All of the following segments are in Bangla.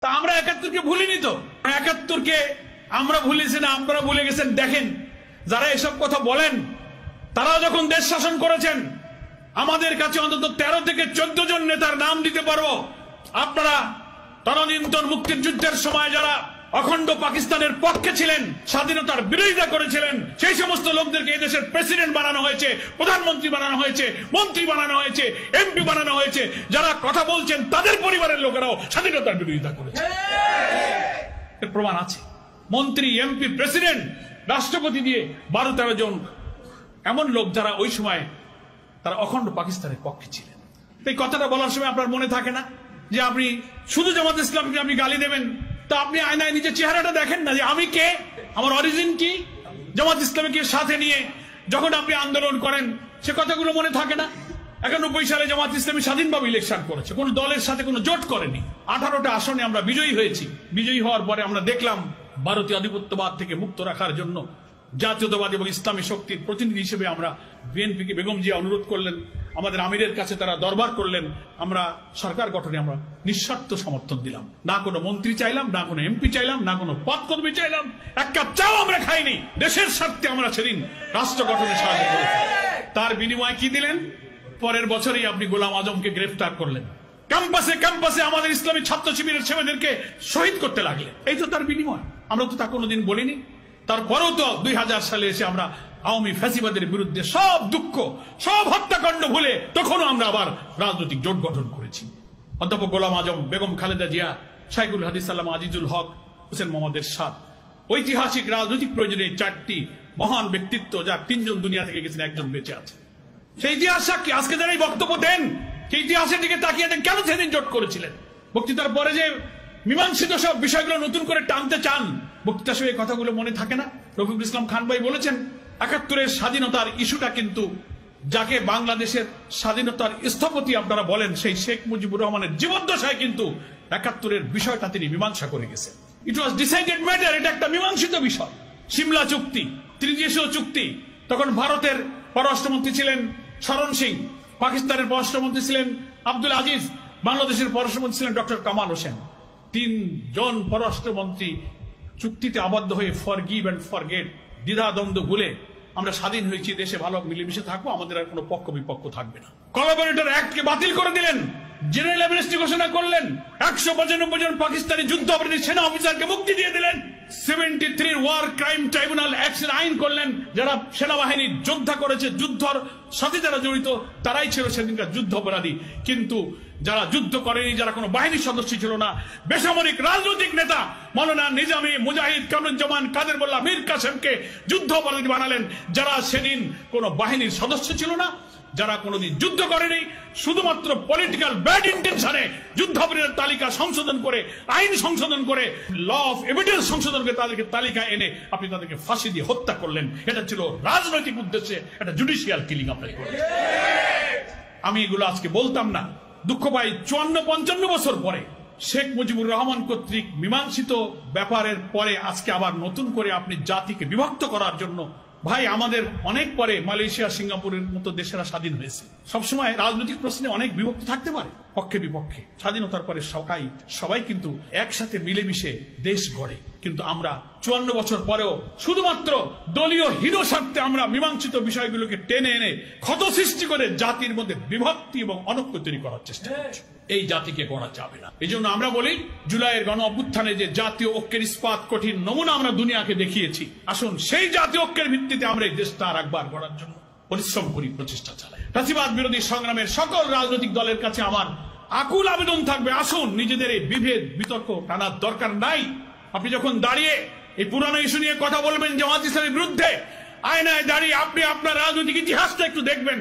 তা আমরা ৭১কে ভুলিনি তো। ৭১কে আমরা ভুলেছি না, আপনারা ভুলে গেছেন। দেখেন, যারা এসব কথা বলেন তারা যখন দেশ শাসন করেছেন, আমাদের কাছে অন্তত 13 থেকে 14 জন নেতার নাম দিতে পারবো। আপনারা তদানীন্তন মুক্তির যুদ্ধের সময় যারা অখণ্ড পাকিস্তানের পক্ষে ছিলেন, স্বাধীনতার বিরোধিতা করেছিলেন, সেই সমস্ত লোকদেরকে এই দেশের প্রেসিডেন্ট বানানো হয়েছে, প্রধানমন্ত্রী বানানো হয়েছে, মন্ত্রী বানানো হয়েছে, এমপি বানানো হয়েছে। যারা কথা বলছেন তাদের পরিবারের লোকেরাও স্বাধীনতার বিরোধিতা করেছে, এর প্রমাণ আছে। মন্ত্রী, এমপি, প্রেসিডেন্ট, রাষ্ট্রপতি দিয়ে 12-13 জন এমন লোক যারা ওই সময় তারা অখণ্ড পাকিস্তানের পক্ষে ছিলেন। এই কথাটা বলার সময় আপনার মনে থাকে না যে আপনি শুধু জামাত ইসলামকে আপনি গালি দেবেন, তা আপনি আয়নায় নিজের চেহারাটা দেখেন না যে আমি কে, আমার অরিজিন কি। জামাত ইসলামকে সাথে নিয়ে যখন আপনি আন্দোলন করেন সে কথাগুলো মনে থাকে না। 91 সালে জামাত ইসলামী স্বাধীনভাবে ইলেকশন করেছে, কোন দলের সাথে কোনো জোট করেনি। 18টা আসনে আমরা বিজয়ী হয়েছি। বিজয়ী হওয়ার পরে আমরা দেখলাম ভারতীয় আধিপত্যবাদ থেকে মুক্ত রাখার জন্য জাতীয়তাবাদী এবং ইসলামী শক্তির প্রতিনিধি হিসেবে আমরা বিএনপিকে, বেগম জিয়া অনুরোধ করলেন, আমাদের আমিরের কাছে তারা দরবার করলেন, আমরা সরকার গঠনে আমরা নিঃস্বার্থ সমর্থন দিলাম। না কোনো মন্ত্রী চাইলাম, না কোনো এমপি চাইলাম, না কোনো পদকর্মী চাইলাম, এক কাপ চাও আমরা খাইনি। দেশের স্বার্থে আমরা সেদিন রাষ্ট্র গঠনে সাহায্য করেছি। তার বিনিময়ে কি দিলেন? পরের বছরই আপনি গোলাম আজমকে গ্রেফতার করলেন, ক্যাম্পাসে ক্যাম্পাসে আমাদের ইসলামী ছাত্র শিবিরের ছেলেদেরকে শহীদ করতে লাগলেন। এই তো তার বিনিময়। আমরা তো তা কোনোদিন বলিনি। তারপরেও তো 2000 সালে এসে আমরা আওয়ামী ফ্যাসিবাদের বিরুদ্ধে সব দুঃখ, সব হত্যাকাণ্ড ভুলে তখনও আমরা আবার রাজনৈতিক জোট গঠন করেছি। অধ্যাপক গোলাম আজম, বেগম খালেদা জিয়া, শাইখুল হাদিস আল্লামা আজিজুল হক, হোসেন মোহাম্মদ এরশাদ, ঐতিহাসিক রাজনৈতিক প্রয়োজনে 4টি মহান ব্যক্তিত্ব, যার 3 জন দুনিয়া থেকে গেছেন, 1 জন বেঁচে আছে। সেই ইতিহাস সাক্ষী। আজকে যারা এই বক্তব্য দেন, সেই ইতিহাসের দিকে তাকিয়ে দেন কেন সেদিন জোট করেছিলেন। বক্তৃতার পরে যে মীমাংসিত সব বিষয়গুলো নতুন করে টানতে চান, বক্তৃতার সময় কথাগুলো মনে থাকে না। রফিকুল ইসলাম খান ভাই বলেছেন ৭১-এর স্বাধীনতার ইস্যুটা কিন্তু, যাকে বাংলাদেশের স্বাধীনতার স্থপতি আপনারা বলেন, সেই শেখ মুজিবুর রহমানের জীবদ্দশায় কিন্তু ৭১-এর বিষয়টা তিনি মীমাংসা করে গেছেন। ইট ওয়াজ ডিসাইডেড ম্যাটার। এটা একটা মীমাংসিত বিষয়। সিমলা চুক্তি, ত্রিদেশীয় চুক্তি, তখন ভারতের পররাষ্ট্রমন্ত্রী ছিলেন শরণ সিং, পাকিস্তানের পররাষ্ট্রমন্ত্রী ছিলেন আব্দুল আজিজ, বাংলাদেশের পররাষ্ট্রমন্ত্রী ছিলেন ডক্টর কামাল হোসেন। 3 জন পররাষ্ট্রমন্ত্রী চুক্তিতে আবদ্ধ হয়ে ফরগিভ এন্ড ফরগেট, দ্বিধাদ্বন্দ্ব ভুলে আমরা স্বাধীন হয়েছি, দেশে ভালো মিলেমিশে থাকবো, আমাদের আর কোনো পক্ষ বিপক্ষ থাকবে না। কোলাবরেটর অ্যাক্টকে বাতিল করে দিলেন, জেনারেল অ্যামনেস্টি ঘোষণা করলেন, 195 জন পাকিস্তানি যুদ্ধ অপরাধী সেনা অফিসারকে মুক্তি দিয়ে দিলেন, 73 ওয়ার ক্রাইম ট্রাইব্যুনাল অ্যাক্টের আইন করলেন। যারা সেনাবাহিনীর যোদ্ধা করেছে, যুদ্ধর সাথে যারা জড়িত, তারাই ছিল সেদিনকার যুদ্ধ অপরাধী। কিন্তু যারা যুদ্ধ করেনি, যারা কোনো বাহিনীর সদস্য ছিল না, বেসামরিক রাজনৈতিক নেতা মৌলানা নিজামী, মুজাহিদ, কামরুজ্জামান, কাদের মোল্লা, মীর কাসেমকে যুদ্ধ অপরাধী বানালেন, যারা সেদিন কোনো বাহিনীর সদস্য ছিল না, যারা কোনোদিন যুদ্ধ করেনি, শুধুমাত্র পলিটিক্যাল ব্যাড ইন্টেনশনে যুদ্ধাপরাধীর তালিকা সংশোধন করে, আইন সংশোধন করে, ল অফ এভিডেন্স সংশোধন করে তাদেরকে তালিকা এনে আপনি তাদেরকে ফাঁসি দিয়ে হত্যা করলেন। এটা ছিল রাজনৈতিক উদ্দেশ্যে একটা জুডিশিয়াল কিলিং আপনারা করলেন। আমি এগুলো আজকে বলতাম না। দুঃখ পাই 54-55 বছর পরে শেখ মুজিবুর রহমান কর্তৃক মীমাংসিত ব্যাপারের পরে আজকে আবার নতুন করে আপনি জাতিকে বিভক্ত করার জন্য, ভাই আমাদের অনেক পরে মালয়েশিয়া, সিঙ্গাপুরের মতো দেশেরা স্বাধীন হয়েছে। সবসময় রাজনৈতিক প্রশ্নে অনেক বিভক্তি থাকতে পারে, পক্ষে বিপক্ষে। স্বাধীনতার পরে সবাই কিন্তু একসাথে মিলেমিশে দেশ গড়ে। কিন্তু আমরা 54 বছর পরেও শুধুমাত্র দলীয় হিরো স্বার্থে আমরা মীমাংসিত বিষয়গুলোকে টেনে এনে ক্ষত সৃষ্টি করে জাতির মধ্যে বিভক্তি এবং অনৈক্য তৈরি করার চেষ্টা করছি। এই জাতিকে গড়া যাবে না। এই জন্য আমরা বলি, জুলাইয়ের গণ অভ্যুত্থানে যে জাতীয় ঐক্যের ইস্পাত কঠিন নমুনা আমরা দুনিয়াকে দেখিয়েছি, আসুন সেই জাতীয় ঐক্যের ভিত্তিতে আমরা এই দেশটা আর একবার গড়ার জন্য পরিশ্রম করি, প্রচেষ্টা চালাই। ফ্যাসিবাদ বিরোধী সংগ্রামের সকল রাজনৈতিক দলের কাছে আমার আকুল আবেদন থাকবে, আসুন নিজেদের এই বিভেদ বিতর্ক টানার দরকার নাই। আপনি যখন দাঁড়িয়ে এই পুরানো ইস্যু নিয়ে কথা বলবেন জামাত ইসলামের বিরুদ্ধে, আয়নায় দাঁড়িয়ে আপনি আপনার রাজনৈতিক ইতিহাসটা একটু দেখবেন।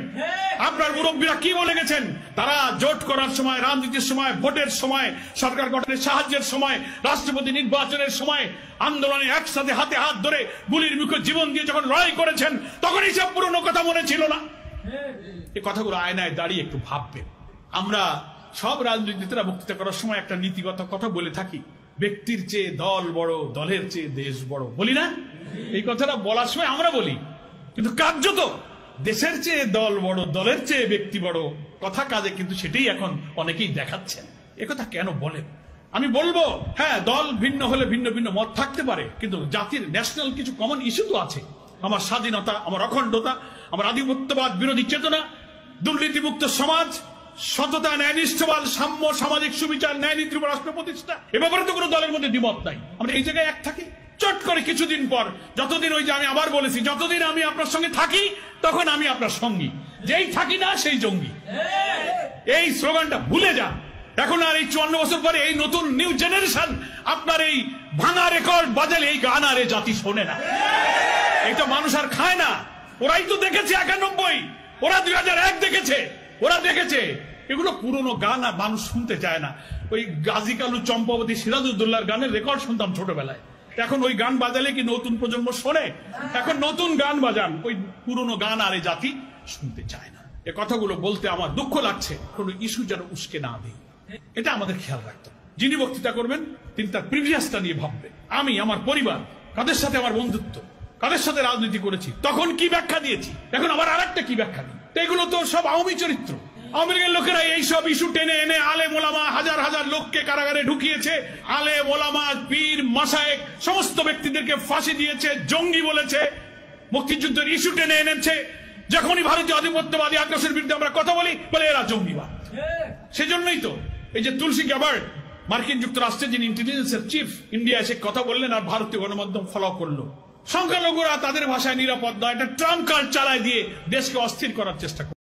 আপনার মুরব্বীরা কি বলে গেছেন? তারা জোট করার সময়, রাজনীতির সময়, ভোটের সময়, সরকার গঠনের সাহায্যের সময়, রাষ্ট্রপতি নির্বাচনের সময়, আন্দোলনে একসাথে হাতে হাত ধরে গুলির মুখে জীবন দিয়ে যখন লড়াই করেছেন, তখন এইসব পুরনো কথা মনে ছিল না। এই কথাগুলো আয়নায় দাঁড়িয়ে একটু ভাববেন। আমরা সব রাজনীতিরা বক্তৃতা করার সময় একটা নীতিগত কথা বলে থাকি, ব্যক্তির চেয়ে দল বড়, দলের চেয়ে দেশ বড়, বলি না? এই কথাটা বলার সময় আমরা বলি, কিন্তু কার্যত দেশের চেয়ে দল বড়, দলের চেয়ে ব্যক্তি বড়, কথা কাজে কিন্তু সেটাই এখন অনেকেই দেখাচ্ছেন। একথা কেন বলেন? আমি বলবো হ্যাঁ, দল ভিন্ন হলে ভিন্ন ভিন্ন মত থাকতে পারে, কিন্তু জাতির ন্যাশনাল কিছু কমন ইস্যু তো আছে। আমার স্বাধীনতা, আমার অখণ্ডতা, আমার আধিপত্যবাদ বিরোধী চেতনা, দুর্নীতিমুক্ত সমাজ, সততা, ন্যায়নিষ্ঠবাদ, সাম্য, সামাজিক সুবিচার, ন্যায় নীতির উপর রাষ্ট্র প্রতিষ্ঠা। এ ব্যাপারে তো কোনো দলের মধ্যে দ্বিমত নাই। আমরা এই জায়গায় এক থাকি। চট করে কিছুদিন পর, যতদিন, ওই যে আমি আবার বলেছি, যতদিন আমি আপনার সঙ্গে থাকি তখন আমি আপনার সঙ্গী, যেই থাকি না সেই জঙ্গি। এই স্লোগানটা ভুলে যান। এখন আর এই 54 বছর পরে এই নতুন নিউ জেনারেশন আপনার এই ভাঙা রেকর্ড বাজালে এই গান আর এই জাতি শোনে না। এটা মানুষ আর খায় না। ওরাই তো দেখেছে 91, ওরা 2001 দেখেছে, ওরা দেখেছে। এগুলো পুরনো গান আর মানুষ শুনতে চায় না। ওই গাজী কালু, চম্পাবতী, সিরাজউদ্দৌলার গানের রেকর্ড শুনতাম ছোটবেলায়। এখন ওই গান বাজালে কি নতুন প্রজন্ম শোনে? এখন নতুন গান বাজান, ওই পুরনো গান আর এই জাতি শুনতে চায় না। এ কথাগুলো বলতে আমার দুঃখ লাগছে। কোনো ইস্যু যেন উস্কে না দিই, এটা আমাদের খেয়াল রাখতে হবে। যিনি বক্তৃতা করবেন তিনি তার প্রিভিয়াসটা নিয়ে ভাববেন। আমি, আমার পরিবার, কাদের সাথে আমার বন্ধুত্ব, কাদের সাথে রাজনীতি করেছি, তখন কি ব্যাখ্যা দিয়েছি, এখন আবার আরেকটা কি ব্যাখ্যা দিই। এগুলো তো সব আওয়ামী চরিত্র। আওয়ামী লীগের লোকেরা এইসব ইস্যু টেনে এনে আলেম ওলামা, হাজার হাজার লোককে কারাগারে ঢুকিয়েছে। আলেম ওলামা, পীর, মাশায়েখ সমস্ত ব্যক্তিদেরকে ফাঁসি দিয়েছে, জঙ্গি বলেছে, মুক্তিযুদ্ধের ইস্যু টেনে এনেছে। যখনই ভারতীয় আধিপত্যবাদী আগ্রাসনের বিরুদ্ধে আমরা কথা বলি, বলে এরা জঙ্গিবাদ। সেজন্যই তো এই যে তুলসী গ্যাবার্ড, মার্কিন যুক্তরাষ্ট্রের যিনি ইন্টেলিজেন্সের চিফ, ইন্ডিয়া এসে কথা বললেন আর ভারতীয় গণমাধ্যম ফলো করলো। সংখ্যালঘুরা তাদের ভাষায় নিরাপদ নয়, একটা ট্রাম্প কার্ড চালায় দিয়ে দেশকে অস্থির করার চেষ্টা করে।